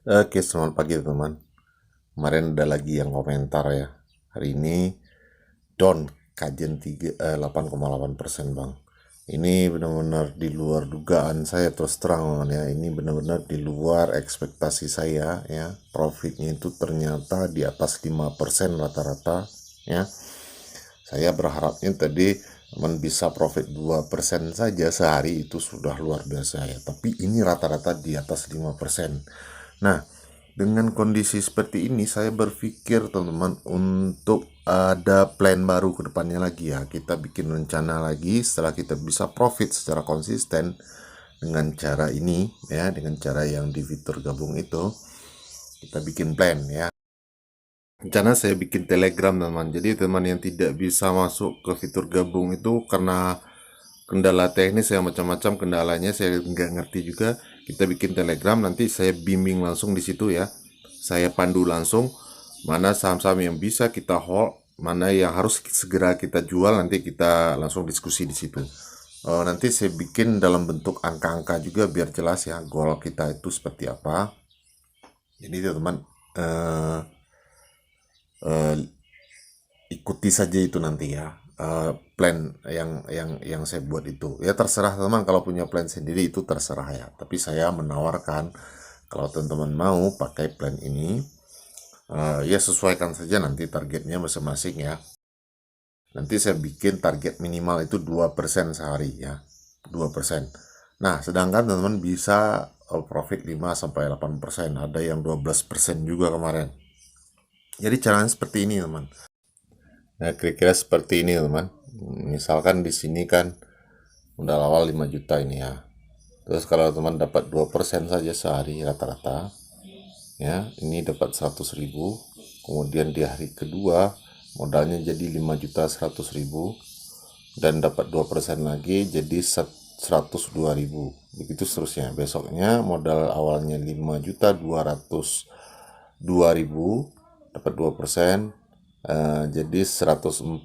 Oke, selamat pagi teman. Kemarin ada lagi yang komentar ya. Hari ini down kajian 8,8% bang. Ini benar-benar di luar dugaan saya, terus terang teman ya. Ini benar-benar di luar ekspektasi saya ya. Profitnya itu ternyata di atas 5% rata-rata ya. Saya berharapnya tadi teman bisa profit 2% saja sehari, itu sudah luar biasa ya. Tapi ini rata-rata di atas 5%. Nah, dengan kondisi seperti ini saya berpikir teman-teman untuk ada plan baru ke depannya lagi ya. Kita bikin rencana lagi setelah kita bisa profit secara konsisten dengan cara ini ya, dengan cara yang di fitur gabung itu. Kita bikin plan ya. Rencana saya bikin Telegram teman. Jadi teman yang tidak bisa masuk ke fitur gabung itu karena kendala teknis yang macam-macam kendalanya saya nggak ngerti juga. Kita bikin Telegram, nanti saya bimbing langsung di situ ya. Saya pandu langsung mana saham-saham yang bisa kita hold, mana yang harus segera kita jual, nanti kita langsung diskusi di situ. Nanti saya bikin dalam bentuk angka-angka juga biar jelas ya goal kita itu seperti apa. Jadi teman-teman eh, ikuti saja itu nanti ya, plan yang saya buat itu ya. Terserah teman, kalau punya plan sendiri itu terserah ya, tapi saya menawarkan kalau teman-teman mau pakai plan ini, ya sesuaikan saja nanti targetnya masing-masing ya. Nanti saya bikin target minimal itu 2% sehari ya, 2%. Nah sedangkan teman-teman bisa profit 5-8%, ada yang 12% juga kemarin. Jadi caranya seperti ini teman. Nah, kira-kira seperti ini, teman. Misalkan di sini kan modal awal 5 juta ini ya. Terus kalau teman dapat 2% saja sehari rata-rata, ya, ini dapat 100.000. Kemudian di hari kedua modalnya jadi 5.100.000 dan dapat 2% lagi jadi 102.000. Begitu seterusnya. Besoknya modal awalnya 5.202.000 dapat 2%, jadi 104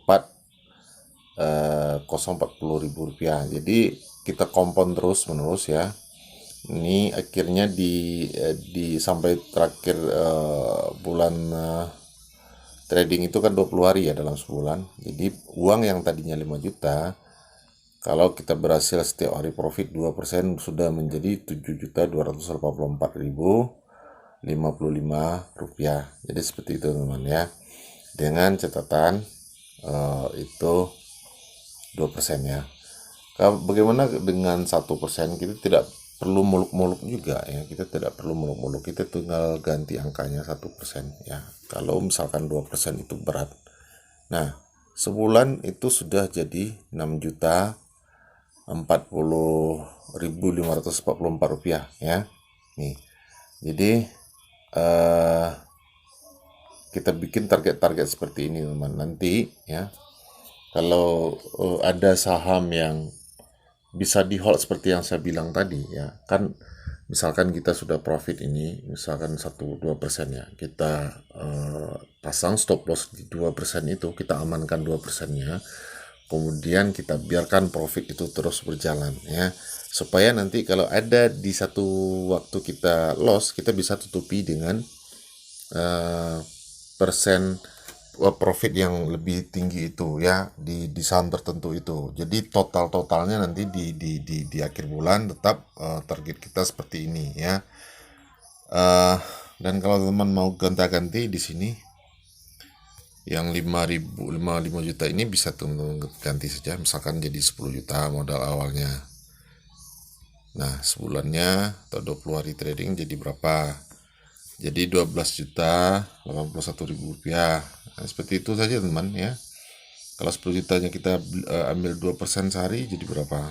040.000 rupiah. Jadi kita kompon terus menerus ya. Ini akhirnya di sampai terakhir bulan trading itu kan 20 hari ya dalam sebulan. Jadi uang yang tadinya 5 juta, kalau kita berhasil setiap hari profit 2%, sudah menjadi 7.284.055 rupiah. Jadi seperti itu teman ya. Dengan catatan itu 2% ya. Bagaimana dengan 1%? Kita tidak perlu muluk-muluk juga ya. Kita tidak perlu muluk-muluk. Kita tinggal ganti angkanya 1% ya. Kalau misalkan 2% itu berat. Nah, sebulan itu sudah jadi 6.040.544 rupiah ya. Nih. Jadi kita bikin target-target seperti ini teman. Nanti ya, kalau ada saham yang bisa di hold seperti yang saya bilang tadi ya, kan misalkan kita sudah profit ini misalkan 1-2% ya, kita pasang stop loss di 2% itu, kita amankan 2%-nya, kemudian kita biarkan profit itu terus berjalan ya, supaya nanti kalau ada di satu waktu kita loss, kita bisa tutupi dengan persen profit yang lebih tinggi itu ya, di saham tertentu itu. Jadi totalnya nanti di akhir bulan tetap target kita seperti ini ya. Dan kalau teman mau ganti-ganti di sini yang 5 juta ini bisa teman-teman ganti saja, misalkan jadi 10 juta modal awalnya. Nah, sebulannya atau 20 hari trading jadi berapa? Jadi 12.081.000 rupiah. Nah, seperti itu saja teman ya. Kalau 10 jutanya kita ambil 2% sehari jadi berapa?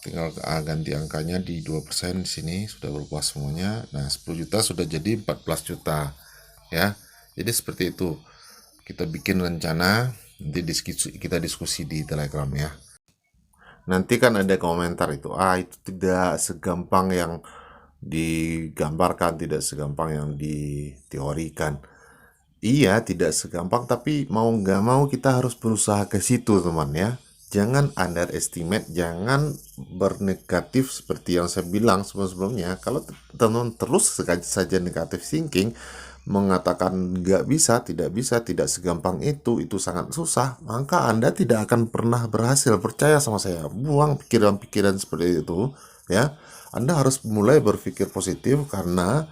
Tinggal ganti angkanya di 2% di sini sudah berubah semuanya. Nah, 10 juta sudah jadi 14 juta ya. Jadi seperti itu. Kita bikin rencana, nanti kita diskusi di Telegram ya. Nanti kan ada komentar itu, itu tidak segampang yang digambarkan, tidak segampang yang diteorikan. Iya, tidak segampang, tapi mau nggak mau kita harus berusaha ke situ teman ya. Jangan underestimate, jangan bernegatif seperti yang saya bilang sebelum-sebelumnya. Kalau teman-teman terus saja negatif thinking, mengatakan nggak bisa, tidak segampang itu sangat susah, maka Anda tidak akan pernah berhasil. Percaya sama saya, buang pikiran-pikiran seperti itu ya. Anda harus mulai berpikir positif, karena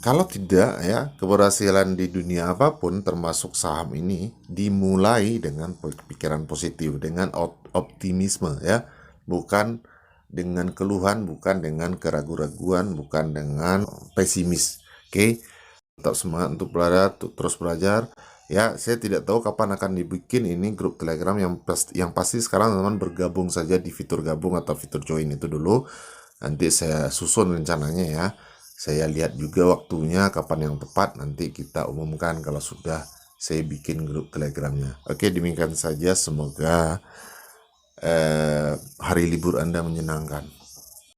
kalau tidak ya, keberhasilan di dunia apapun termasuk saham ini dimulai dengan pikiran positif, dengan optimisme ya, bukan dengan keluhan, bukan dengan keraguan-raguan, bukan dengan pesimis. Oke, tetap semangat untuk belajar, untuk terus belajar. Ya, saya tidak tahu kapan akan dibikin ini grup Telegram, yang pasti sekarang teman bergabung saja di fitur gabung atau fitur join itu dulu. Nanti saya susun rencananya ya. Saya lihat juga waktunya kapan yang tepat, nanti kita umumkan kalau sudah saya bikin grup Telegramnya. Oke, demikian saja. Semoga hari libur Anda menyenangkan.